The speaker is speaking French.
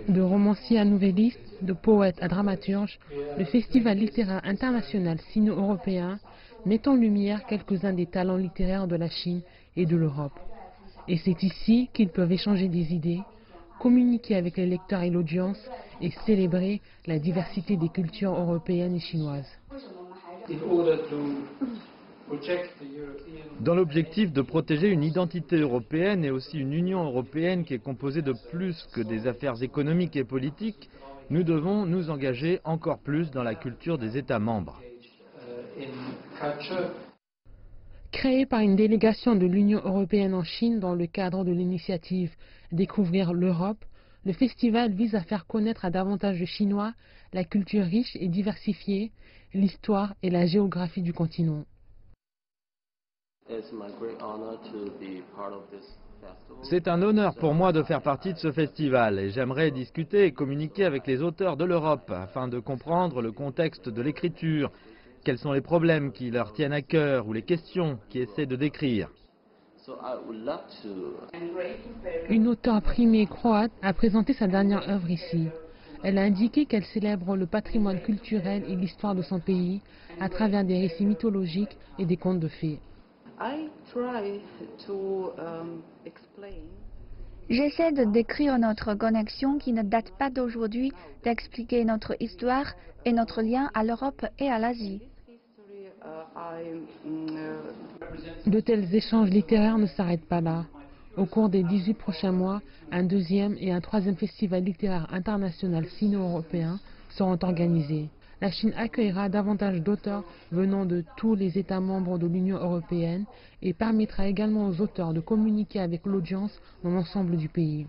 De romancier à novelliste, de poète à dramaturge, le Festival littéraire international sino-européen met en lumière quelques-uns des talents littéraires de la Chine et de l'Europe. Et c'est ici qu'ils peuvent échanger des idées, communiquer avec les lecteurs et l'audience et célébrer la diversité des cultures européennes et chinoises. Dans l'objectif de protéger une identité européenne et aussi une Union européenne qui est composée de plus que des affaires économiques et politiques, nous devons nous engager encore plus dans la culture des États membres. Créé par une délégation de l'Union européenne en Chine dans le cadre de l'initiative Découvrir l'Europe, le festival vise à faire connaître à davantage de Chinois la culture riche et diversifiée, l'histoire et la géographie du continent. C'est un honneur pour moi de faire partie de ce festival et j'aimerais discuter et communiquer avec les auteurs de l'Europe afin de comprendre le contexte de l'écriture, quels sont les problèmes qui leur tiennent à cœur ou les questions qu'ils essaient de décrire. Une auteure primée croate a présenté sa dernière œuvre ici. Elle a indiqué qu'elle célèbre le patrimoine culturel et l'histoire de son pays à travers des récits mythologiques et des contes de fées. J'essaie de décrire notre connexion qui ne date pas d'aujourd'hui, d'expliquer notre histoire et notre lien à l'Europe et à l'Asie. De tels échanges littéraires ne s'arrêtent pas là. Au cours des 18 prochains mois, un deuxième et un troisième festival littéraire international sino-européen seront organisés. La Chine accueillera davantage d'auteurs venant de tous les États membres de l'Union européenne et permettra également aux auteurs de communiquer avec l'audience dans l'ensemble du pays.